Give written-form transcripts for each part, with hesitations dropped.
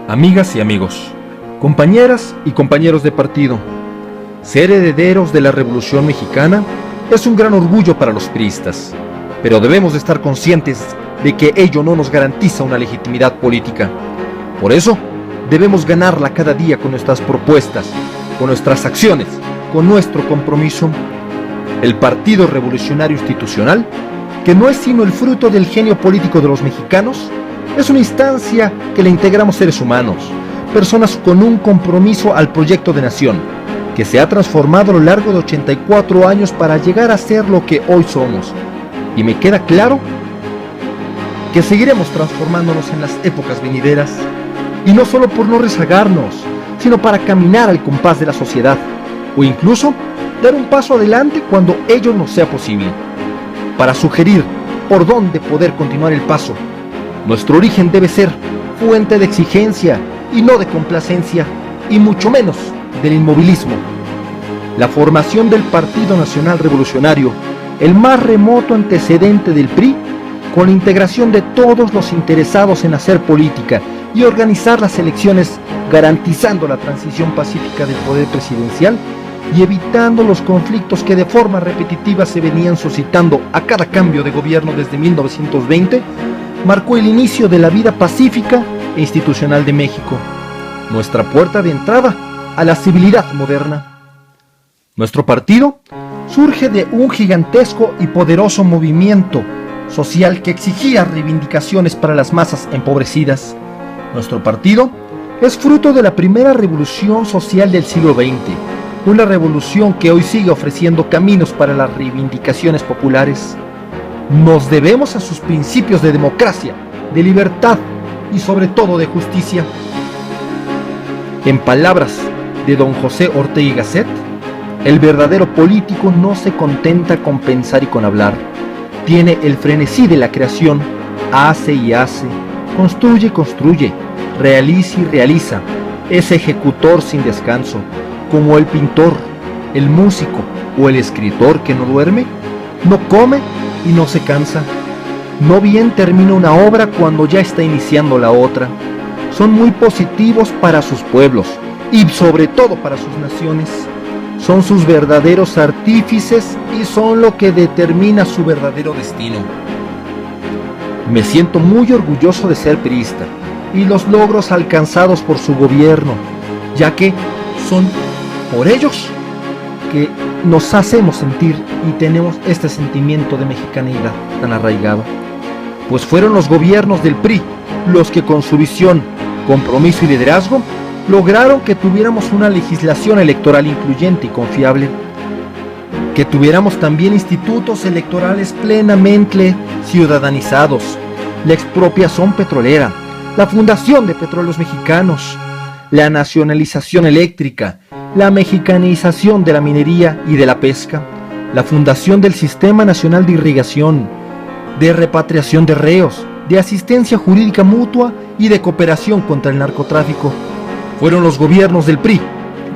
Amigas y amigos, compañeras y compañeros de partido, ser herederos de la Revolución Mexicana es un gran orgullo para los priistas, pero debemos de estar conscientes de que ello no nos garantiza una legitimidad política. Por eso, debemos ganarla cada día con nuestras propuestas, con nuestras acciones, con nuestro compromiso. El Partido Revolucionario Institucional, que no es sino el fruto del genio político de los mexicanos, es una instancia que le integramos seres humanos, personas con un compromiso al proyecto de nación, que se ha transformado a lo largo de 84 años para llegar a ser lo que hoy somos. Y me queda claro que seguiremos transformándonos en las épocas venideras, y no solo por no rezagarnos, sino para caminar al compás de la sociedad, o incluso dar un paso adelante cuando ello no sea posible, para sugerir por dónde poder continuar el paso. Nuestro origen debe ser fuente de exigencia y no de complacencia, y mucho menos del inmovilismo. La formación del Partido Nacional Revolucionario, el más remoto antecedente del PRI, con la integración de todos los interesados en hacer política y organizar las elecciones, garantizando la transición pacífica del poder presidencial y evitando los conflictos que de forma repetitiva se venían suscitando a cada cambio de gobierno desde 1920, marcó el inicio de la vida pacífica e institucional de México, nuestra puerta de entrada a la civilidad moderna. Nuestro partido surge de un gigantesco y poderoso movimiento social que exigía reivindicaciones para las masas empobrecidas. Nuestro partido es fruto de la primera revolución social del siglo XX, una revolución que hoy sigue ofreciendo caminos para las reivindicaciones populares. Nos debemos a sus principios de democracia, de libertad y sobre todo de justicia. En palabras de don José Ortega y Gasset, el verdadero político no se contenta con pensar y con hablar. Tiene el frenesí de la creación, hace y hace, construye y construye, realiza y realiza. Es ejecutor sin descanso, como el pintor, el músico o el escritor que no duerme, no come y no se cansa. No bien termina una obra cuando ya está iniciando la otra. Son muy positivos para sus pueblos y sobre todo para sus naciones. Son sus verdaderos artífices y son lo que determina su verdadero destino. Me siento muy orgulloso de ser priista y los logros alcanzados por su gobierno, ya que son por ellos que nos hacemos sentir y tenemos este sentimiento de mexicanidad tan arraigado, pues fueron los gobiernos del PRI los que con su visión, compromiso y liderazgo lograron que tuviéramos una legislación electoral incluyente y confiable, que tuviéramos también institutos electorales plenamente ciudadanizados, la expropiación petrolera, la fundación de Petróleos Mexicanos, la nacionalización eléctrica, la mexicanización de la minería y de la pesca, la fundación del Sistema Nacional de Irrigación, de repatriación de reos, de asistencia jurídica mutua y de cooperación contra el narcotráfico. Fueron los gobiernos del PRI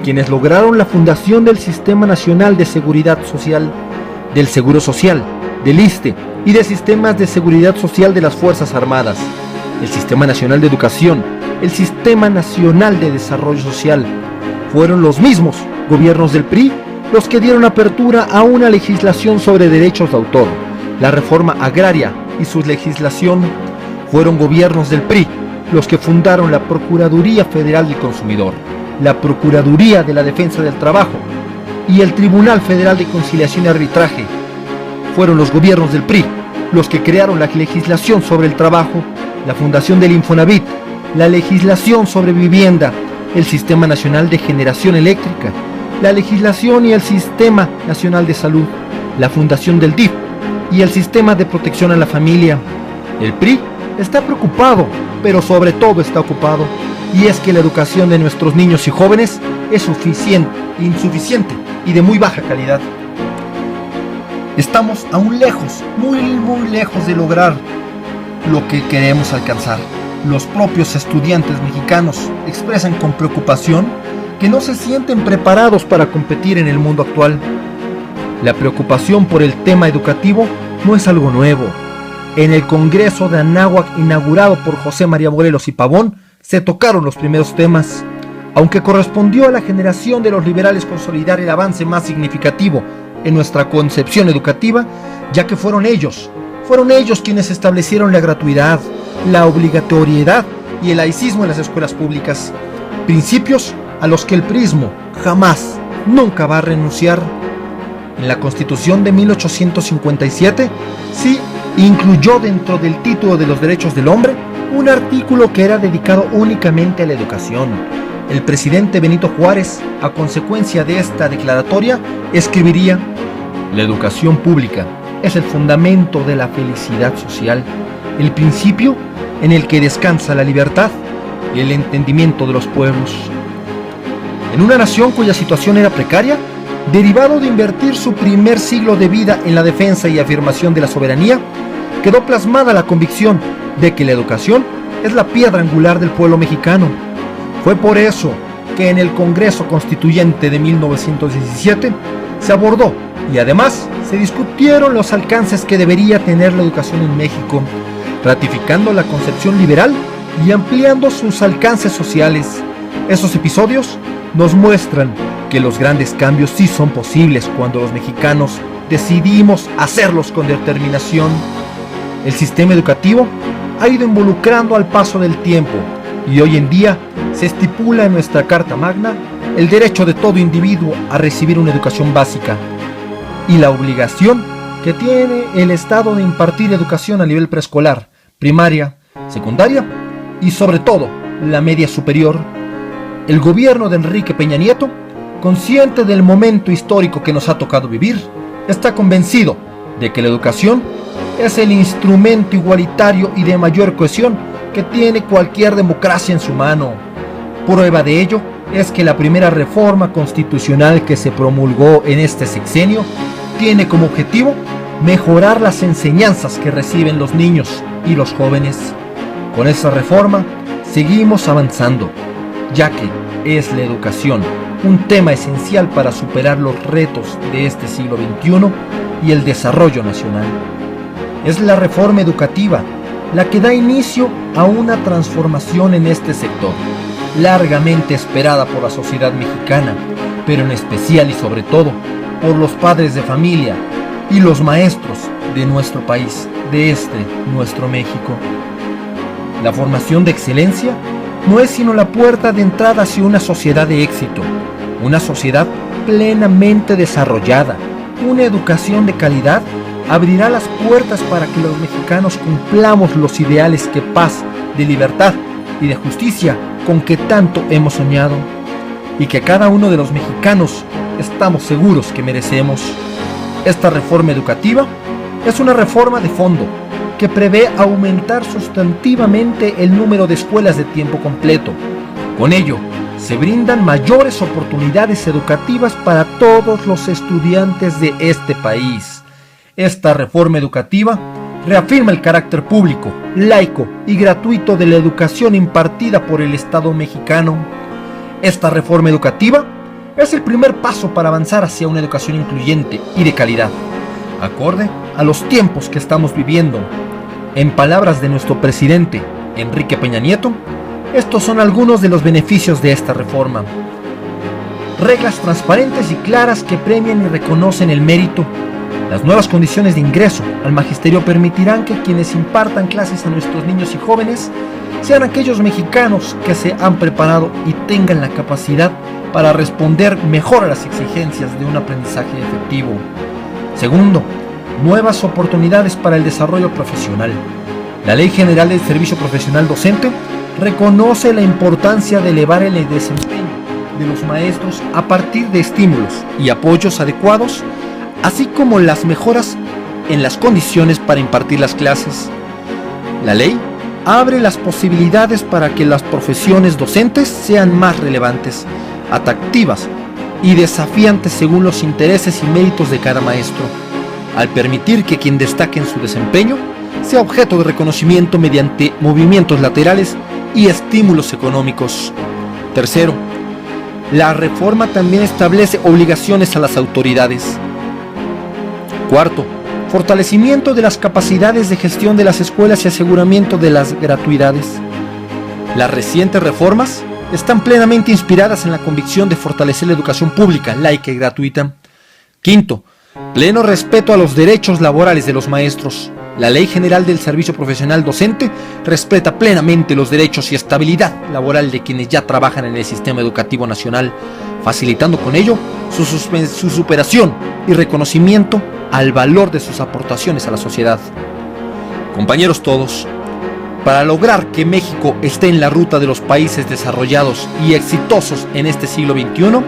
quienes lograron la fundación del Sistema Nacional de Seguridad Social, del Seguro Social, del ISSSTE y de sistemas de seguridad social de las Fuerzas Armadas, el Sistema Nacional de Educación, el Sistema Nacional de Desarrollo Social. Fueron los mismos gobiernos del PRI los que dieron apertura a una legislación sobre derechos de autor, la reforma agraria y su legislación. Fueron gobiernos del PRI los que fundaron la Procuraduría Federal del Consumidor, la Procuraduría de la Defensa del Trabajo y el Tribunal Federal de Conciliación y Arbitraje. Fueron los gobiernos del PRI los que crearon la legislación sobre el trabajo, la fundación del Infonavit, la legislación sobre vivienda, el Sistema Nacional de Generación Eléctrica, la legislación y el Sistema Nacional de Salud, la fundación del DIF y el Sistema de Protección a la Familia. El PRI está preocupado, pero sobre todo está ocupado, y es que la educación de nuestros niños y jóvenes es insuficiente y de muy baja calidad. Estamos aún lejos, muy lejos de lograr lo que queremos alcanzar. Los propios estudiantes mexicanos expresan con preocupación que no se sienten preparados para competir en el mundo actual. La preocupación por el tema educativo no es algo nuevo. En el Congreso de Anáhuac, inaugurado por José María Morelos y Pavón, se tocaron los primeros temas. Aunque correspondió a la generación de los liberales consolidar el avance más significativo en nuestra concepción educativa, ya que fueron ellos quienes establecieron la gratuidad, la obligatoriedad y el laicismo en las escuelas públicas, principios a los que el prismo jamás, nunca va a renunciar. En la Constitución de 1857 sí incluyó dentro del título de los derechos del hombre un artículo que era dedicado únicamente a la educación. El presidente Benito Juárez, a consecuencia de esta declaratoria, escribiría: la educación pública es el fundamento de la felicidad social, el principio en el que descansa la libertad y el entendimiento de los pueblos. En una nación cuya situación era precaria, derivado de invertir su primer siglo de vida en la defensa y afirmación de la soberanía, quedó plasmada la convicción de que la educación es la piedra angular del pueblo mexicano. Fue por eso que en el Congreso Constituyente de 1917 se abordó y además se discutieron los alcances que debería tener la educación en México, ratificando la concepción liberal y ampliando sus alcances sociales. Esos episodios nos muestran que los grandes cambios sí son posibles cuando los mexicanos decidimos hacerlos con determinación. El sistema educativo ha ido involucrando al paso del tiempo y hoy en día se estipula en nuestra Carta Magna el derecho de todo individuo a recibir una educación básica y la obligación que tiene el Estado de impartir educación a nivel preescolar, primaria, secundaria y sobre todo la media superior. El gobierno de Enrique Peña Nieto, consciente del momento histórico que nos ha tocado vivir, está convencido de que la educación es el instrumento igualitario y de mayor cohesión que tiene cualquier democracia en su mano. Prueba de ello es que la primera reforma constitucional que se promulgó en este sexenio tiene como objetivo mejorar las enseñanzas que reciben los niños y los jóvenes. Con esta reforma seguimos avanzando, ya que es la educación un tema esencial para superar los retos de este siglo XXI y el desarrollo nacional. Es la reforma educativa la que da inicio a una transformación en este sector, largamente esperada por la sociedad mexicana, pero en especial y sobre todo por los padres de familia y los maestros de nuestro país, de nuestro México. La formación de excelencia no es sino la puerta de entrada hacia una sociedad de éxito, una sociedad plenamente desarrollada. Una educación de calidad abrirá las puertas para que los mexicanos cumplamos los ideales de paz, de libertad y de justicia con que tanto hemos soñado y que cada uno de los mexicanos estamos seguros que merecemos. Esta reforma educativa es una reforma de fondo que prevé aumentar sustantivamente el número de escuelas de tiempo completo. Con ello, se brindan mayores oportunidades educativas para todos los estudiantes de este país. Esta reforma educativa reafirma el carácter público, laico y gratuito de la educación impartida por el Estado mexicano. Esta reforma educativa es el primer paso para avanzar hacia una educación incluyente y de calidad, acorde a los tiempos que estamos viviendo. En palabras de nuestro presidente, Enrique Peña Nieto, estos son algunos de los beneficios de esta reforma. Reglas transparentes y claras que premian y reconocen el mérito. Las nuevas condiciones de ingreso al magisterio permitirán que quienes impartan clases a nuestros niños y jóvenes sean aquellos mexicanos que se han preparado y tengan la capacidad para responder mejor a las exigencias de un aprendizaje efectivo. Segundo, nuevas oportunidades para el desarrollo profesional. La Ley General del Servicio Profesional Docente reconoce la importancia de elevar el desempeño de los maestros a partir de estímulos y apoyos adecuados, así como las mejoras en las condiciones para impartir las clases. La ley abre las posibilidades para que las profesiones docentes sean más relevantes, atractivas y desafiantes según los intereses y méritos de cada maestro, al permitir que quien destaque en su desempeño sea objeto de reconocimiento mediante movimientos laterales y estímulos económicos. Tercero, la reforma también establece obligaciones a las autoridades. Cuarto, fortalecimiento de las capacidades de gestión de las escuelas y aseguramiento de las gratuidades. Las recientes reformas están plenamente inspiradas en la convicción de fortalecer la educación pública, laica y gratuita. Quinto, pleno respeto a los derechos laborales de los maestros. La Ley General del Servicio Profesional Docente respeta plenamente los derechos y estabilidad laboral de quienes ya trabajan en el sistema educativo nacional, facilitando con ello su superación y reconocimiento al valor de sus aportaciones a la sociedad. Compañeros todos, para lograr que México esté en la ruta de los países desarrollados y exitosos en este siglo XXI,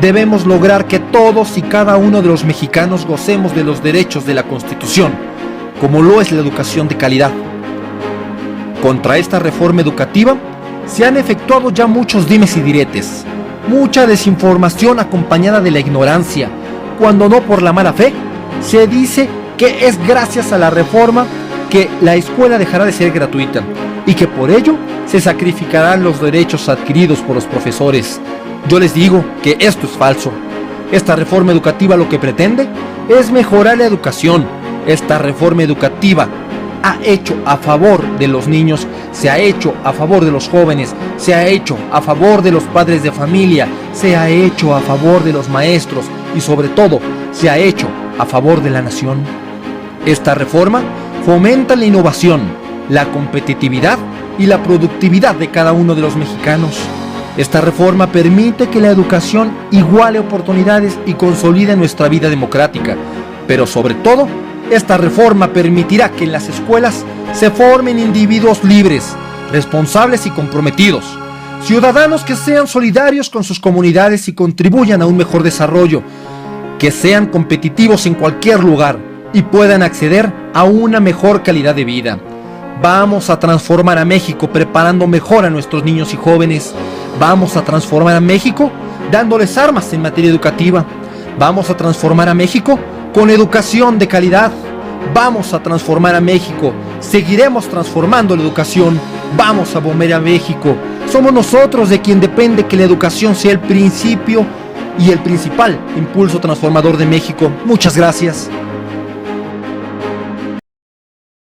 debemos lograr que todos y cada uno de los mexicanos gocemos de los derechos de la Constitución, como lo es la educación de calidad. Contra esta reforma educativa se han efectuado ya muchos dimes y diretes, mucha desinformación acompañada de la ignorancia, cuando no por la mala fe. Se dice que es gracias a la reforma que la escuela dejará de ser gratuita y que por ello se sacrificarán los derechos adquiridos por los profesores. Yo les digo que esto es falso. Esta reforma educativa lo que pretende es mejorar la educación. Esta reforma educativa ha hecho a favor de los niños, se ha hecho a favor de los jóvenes, se ha hecho a favor de los padres de familia, se ha hecho a favor de los maestros y sobre todo se ha hecho a favor de la nación. Esta reforma fomenta la innovación, la competitividad y la productividad de cada uno de los mexicanos. Esta reforma permite que la educación iguale oportunidades y consolide nuestra vida democrática, pero sobre todo, esta reforma permitirá que en las escuelas se formen individuos libres, responsables y comprometidos, ciudadanos que sean solidarios con sus comunidades y contribuyan a un mejor desarrollo, que sean competitivos en cualquier lugar y puedan acceder a una mejor calidad de vida. Vamos a transformar a México preparando mejor a nuestros niños y jóvenes. Vamos a transformar a México dándoles armas en materia educativa. Vamos a transformar a México con educación de calidad. Vamos a transformar a México. Seguiremos transformando la educación. Vamos a bombear a México. Somos nosotros de quien depende que la educación sea el principio y el principal impulso transformador de México. Muchas gracias.